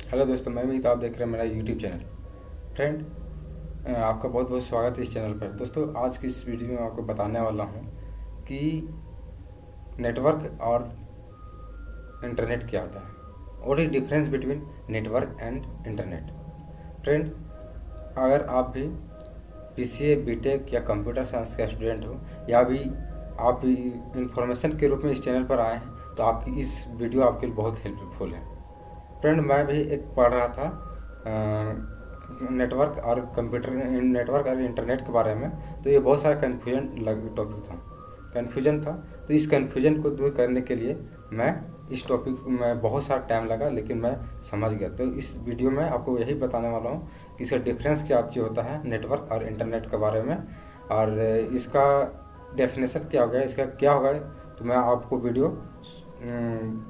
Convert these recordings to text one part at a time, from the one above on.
Hello दोस्तों, मैं भी तो आप देख रहे हैं मेरा यूट्यूब चैनल। फ्रेंड, आपका बहुत बहुत स्वागत है इस चैनल पर। दोस्तों, आज की इस वीडियो में आपको बताने वाला हूँ कि नेटवर्क और इंटरनेट क्या होता है। What is difference between network and internet. Friend, अगर आप भी बीसीए, बीटेक या कंप्यूटर साइंस का स्टूडेंट हो, या भी आप इंफॉर्मेशन के रूप में इस चैनल पर आए हैं, तो आपकी इस वीडियो आपके लिए बहुत हेल्पफुल है। फ्रेंड, मैं भी एक पढ़ रहा था नेटवर्क और इंटरनेट के बारे में। तो ये बहुत सारा कन्फ्यूजन था। तो इस कन्फ्यूजन को दूर करने के लिए मैं इस टॉपिक में बहुत सारा टाइम लगा, लेकिन मैं समझ गया। तो इस वीडियो में आपको यही बताने वाला हूँ कि इसका डिफरेंस क्या चीज़ होता है नेटवर्क और इंटरनेट के बारे में, और इसका डेफिनेशन क्या होगा, इसका क्या होगा। तो मैं आपको वीडियो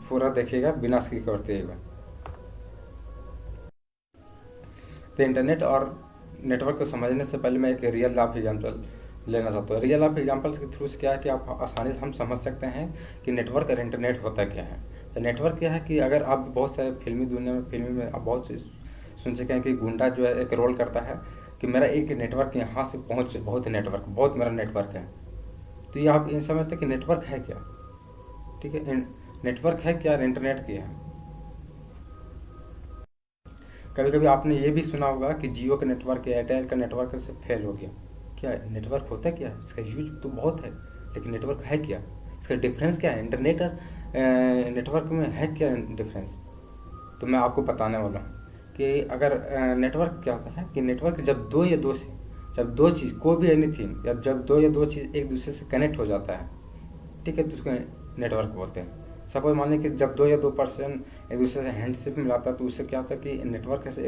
पूरा देखिएगा बिना स्किप करते हुए। तो इंटरनेट और नेटवर्क को समझने से पहले मैं एक रियल लाइफ एग्जांपल लेना चाहता हूँ। रियल लाइफ एग्जांपल के थ्रू से क्या है कि आप आसानी से हम समझ सकते हैं कि नेटवर्क और इंटरनेट होता क्या है। तो नेटवर्क क्या है कि अगर आप बहुत सारे फिल्मी में आप बहुत सुन सके हैं कि गुंडा जो है एक रोल करता है कि मेरा एक नेटवर्क यहाँ से पहुँच बहुत मेरा नेटवर्क है। तो ये आप ये समझते हैं कि नेटवर्क है क्या। ठीक है, नेटवर्क है क्या और इंटरनेट क्या है। कभी कभी आपने ये भी सुना होगा कि जियो का नेटवर्क या एयरटेल का नेटवर्क से फेल हो गया। क्या है नेटवर्क, होता क्या है, इसका यूज तो बहुत है, लेकिन नेटवर्क है क्या, इसका डिफरेंस क्या है, इंटरनेट और नेटवर्क में है क्या डिफरेंस। तो मैं आपको बताने वाला हूँ कि अगर नेटवर्क क्या होता है कि नेटवर्क जब दो चीज़ कोई भी एनीथिंग, या जब दो या दो चीज़ एक दूसरे से कनेक्ट हो जाता है, ठीक है, तो उसको नेटवर्क बोलते हैं। सपोज मान लें कि जब दो या दो पर्सन एक दूसरे से हैंडशिप मिलाता है, तो उससे क्या होता है कि नेटवर्क ऐसे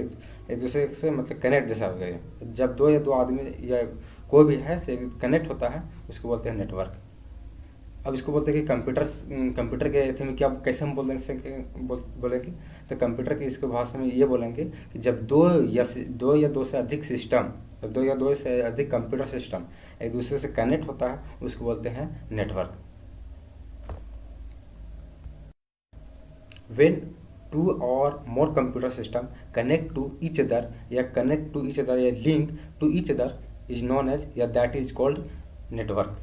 एक दूसरे से मतलब कनेक्ट जैसा हो गया। जब दो या दो आदमी या कोई भी है से कनेक्ट होता है, उसको बोलते हैं नेटवर्क। अब इसको बोलते हैं कि कंप्यूटर के थी में क्या कैसे हम बोलेंगे। तो कंप्यूटर की इसके भाषा में ये बोलेंगे कि जब दो या दो से अधिक सिस्टम, दो या दो से अधिक कंप्यूटर सिस्टम एक दूसरे से कनेक्ट होता है, उसको बोलते हैं network. When two or more computer system connect to each other या link to each other is known as, या that is called network.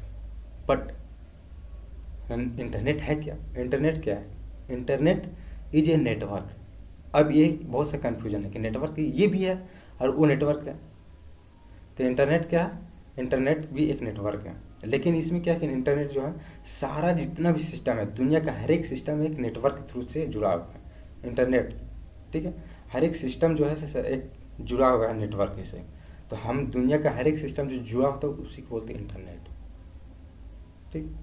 But internet है क्या, इंटरनेट क्या है, इंटरनेट इज ए नेटवर्क। अब ये बहुत सा कन्फ्यूजन है कि नेटवर्क ये भी है और वो नेटवर्क है। तो इंटरनेट क्या है, इंटरनेट भी एक नेटवर्क है, लेकिन इसमें क्या है कि इंटरनेट जो है सारा जितना भी सिस्टम है, दुनिया का हर एक सिस्टम एक नेटवर्क के थ्रू से जुड़ा हुआ है। इंटरनेट, ठीक है, हर एक सिस्टम जो है एक जुड़ा हुआ है नेटवर्क से। तो हम दुनिया का हर एक सिस्टम जो जुड़ा होता है उसी को बोलते हैं इंटरनेट। ठीक,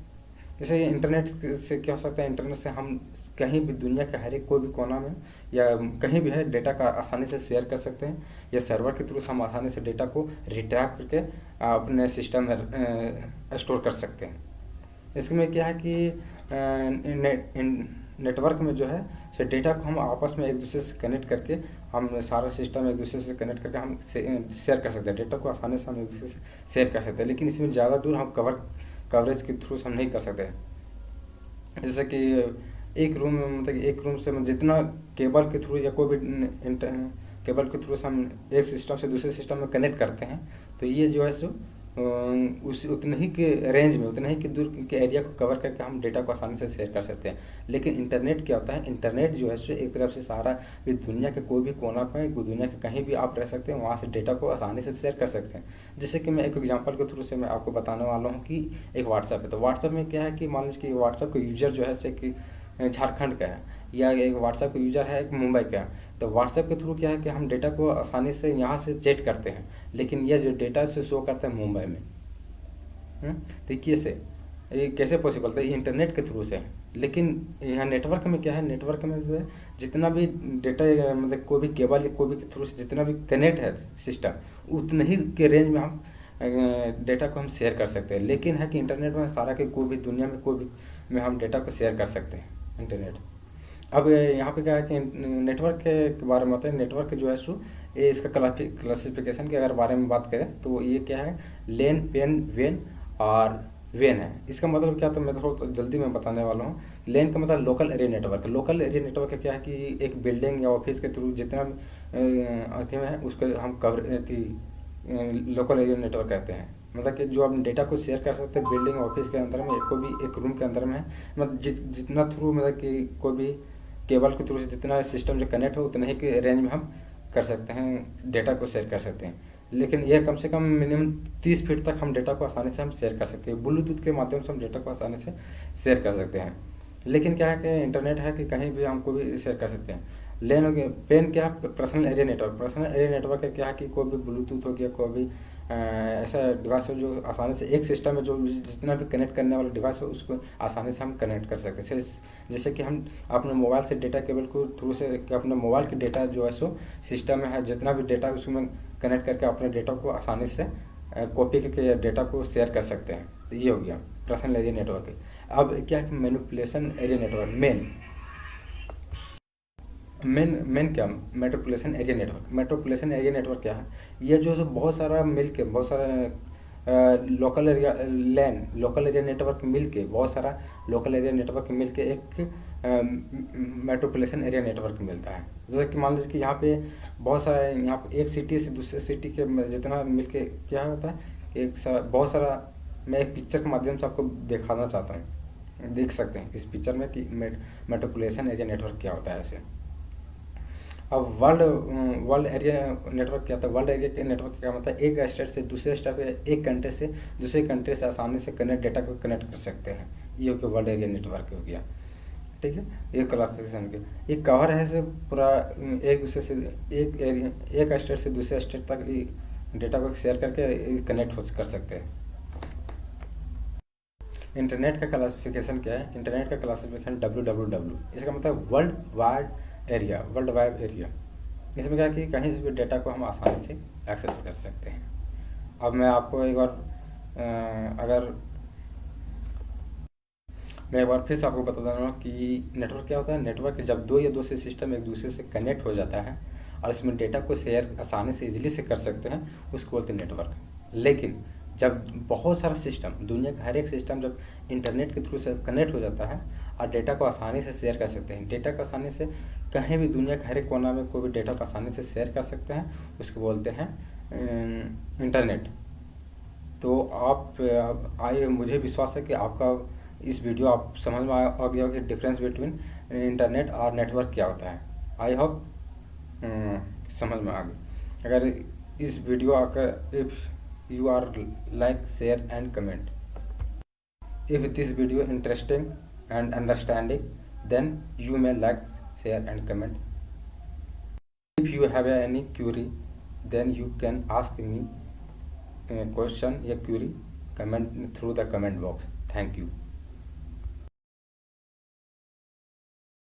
जैसे ये इंटरनेट से क्या हो सकता है, इंटरनेट से हम कहीं भी दुनिया के हर एक कोई भी कोना में या कहीं भी है डेटा का आसानी से शेयर कर सकते हैं, या सर्वर के थ्रू हम आसानी से डेटा को रिट्रैप करके अपने सिस्टम में स्टोर कर सकते हैं। इसमें क्या है कि नेटवर्क में जो है से डेटा को हम आपस में एक दूसरे से कनेक्ट करके हम सारा सिस्टम एक दूसरे से कनेक्ट करके हम शेयर कर सकते हैं, डेटा को आसानी से हम एक दूसरे से शेयर कर सकते हैं। लेकिन इसमें ज़्यादा दूर हम कवरेज के थ्रू हम नहीं कर सकते। जैसे कि एक रूम में मतलब एक रूम से जितना केबल के थ्रू या कोई भी केबल के थ्रू से हम एक सिस्टम से दूसरे सिस्टम में कनेक्ट करते हैं, तो ये जो है सो उस उतने ही के रेंज में, उतने ही के दूर के एरिया को कवर करके हम डेटा को आसानी से शेयर कर सकते हैं। लेकिन इंटरनेट क्या होता है, इंटरनेट जो है सो एक तरफ से सारा भी दुनिया के कोई भी कोना पर, दुनिया के कहीं भी आप रह सकते हैं, वहाँ से डेटा को आसानी से शेयर कर सकते हैं। जैसे कि मैं एक एग्जांपल के थ्रू से मैं आपको बताने वाला हूँ कि एक व्हाट्सअप है। तो व्हाट्सअप में क्या है कि मान लीजिए कि व्हाट्सअप का यूजर जो है जैसे कि झारखंड का है, या एक व्हाट्सएप का यूज़र है एक मुंबई का है। तो व्हाट्सएप के थ्रू क्या है कि हम डेटा को आसानी से यहाँ से चैट करते हैं, लेकिन यह जो डेटा से शो करता है मुंबई में। तो ये कैसे पॉसिबल था, इंटरनेट के थ्रू से। लेकिन यहाँ नेटवर्क में क्या है, नेटवर्क में जो है जितना भी डेटा मतलब कोई भी केबल या कोई भी के थ्रू से जितना भी कनेक्ट है सिस्टम, उतने ही के रेंज में हम डेटा को हम शेयर कर सकते हैं। लेकिन है कि इंटरनेट में सारा के कोई भी दुनिया में कोई भी में हम डेटा को शेयर कर सकते हैं इंटरनेट। अब यहाँ पे क्या है कि नेटवर्क के बारे में होता है। नेटवर्क जो है सो ये इसका क्लासिफिकेशन के अगर बारे में बात करें तो ये क्या है, लेन, पेन, वेन और वेन है। इसका मतलब क्या, तो मैं थोड़ा जल्दी में बताने वाला हूँ LAN का मतलब local area network. Local area network का क्या है कि एक बिल्डिंग या ऑफिस के थ्रू जितना अथी में है उसको हम कवर थी लोकल एरिया नेटवर्क कहते हैं। मतलब कि जो आप डेटा को शेयर कर सकते हैं बिल्डिंग ऑफिस के अंदर में, कोई भी एक रूम के अंदर में है, मतलब जितना थ्रू मतलब कि कोई भी केबल के थ्रू से जितना सिस्टम जो कनेक्ट हो उतने ही के रेंज में हम कर सकते हैं, डेटा को शेयर कर सकते हैं। लेकिन यह कम से कम मिनिमम 30 फीट तक हम डेटा को आसानी से हम शेयर कर सकते हैं। ब्लूटूथ के माध्यम से हम डेटा को आसानी से शेयर कर सकते हैं। लेकिन क्या है कि इंटरनेट है कि कहीं भी हमको भी शेयर कर सकते हैं। लेन हो गया, पेन क्या है, personal area network. Personal area network का क्या है कि कोई भी ब्लूटूथ हो गया, कोई भी ऐसा डिवाइस हो जो आसानी से एक सिस्टम में जो जितना भी कनेक्ट करने वाला डिवाइस हो उसको आसानी से हम कनेक्ट कर सकते हैं। जैसे कि हम अपने मोबाइल से डेटा केबल को थ्रू से अपने मोबाइल के डेटा जो है सो सिस्टम में है, जितना भी डेटा उसमें कनेक्ट करके अपने डेटा को आसानी से कॉपी करके डेटा को शेयर कर सकते हैं। तो ये हो गया पर्सनल एरिया नेटवर्क। अब क्या है कि मैनिपुलेशन एरिया नेटवर्क, मेन क्या, metropolitan area network. Metropolitan area network क्या है, ये जो है बहुत सारा मिल के बहुत सारा लोकल एरिया लैन लोकल एरिया नेटवर्क मिल के बहुत सारा लोकल एरिया नेटवर्क मिल के एक मेट्रोपोलिटन एरिया नेटवर्क मिलता है। जैसे कि मान लीजिए कि यहाँ पे बहुत सारा, यहाँ पे एक सिटी से दूसरे सिटी के जितना मिल के क्या होता है बहुत सारा, मैं एक पिक्चर के माध्यम से आपको दिखाना चाहता हूँ, देख सकते हैं इस पिक्चर में कि मेट्रोपोलिटन एरिया नेटवर्क क्या होता है ऐसे। अब वर्ल्ड एरिया नेटवर्क क्या होता है, वर्ल्ड एरिया नेटवर्क क्या मतलब एक स्टेट से दूसरे स्टेट, एक कंट्री से दूसरे कंट्री से आसानी से डेटा को कनेक्ट कर सकते हैं। ये हो गया वर्ल्ड एरिया नेटवर्क हो गया, ठीक है। ये क्लासिफिकेशन के ये कवर है से पूरा एक दूसरे से एक एरिया, एक स्टेट से दूसरे स्टेट तक डेटा को शेयर करके कनेक्ट हो कर सकते हैं। इंटरनेट का क्लासिफिकेशन क्या है, इंटरनेट का क्लासिफिकेशन WWW, इसका मतलब world wide area, world wide area. इसमें क्या है कि कहीं भी डेटा को हम आसानी से एक्सेस कर सकते हैं। अब मैं आपको एक बार मैं एक बार फिर से आपको बता दे रहा हूँ कि नेटवर्क क्या होता है। नेटवर्क जब दो या दो से सिस्टम एक दूसरे से कनेक्ट हो जाता है और इसमें डेटा को शेयर आसानी से इजीली से कर सकते हैं, उसको बोलते हैं नेटवर्क। लेकिन जब बहुत सारा सिस्टम, दुनिया का हर एक सिस्टम जब इंटरनेट के थ्रू से कनेक्ट हो जाता है और डेटा को आसानी से शेयर कर सकते हैं, डेटा को आसानी से कहीं भी दुनिया के हर एक कोना में कोई भी डेटा को आसानी से शेयर कर सकते हैं, उसको बोलते हैं इंटरनेट। तो आप आइए, मुझे विश्वास है कि आपका इस वीडियो आप समझ में आ गया कि डिफरेंस बिटवीन इंटरनेट और नेटवर्क क्या होता है। आई होप समझ में आ गई। अगर इस वीडियो आकर if you are like, share and comment. If this video interesting and understanding, then you may like, share and comment. If you have any query, then you can ask me a question, a query, comment through the comment box. Thank you.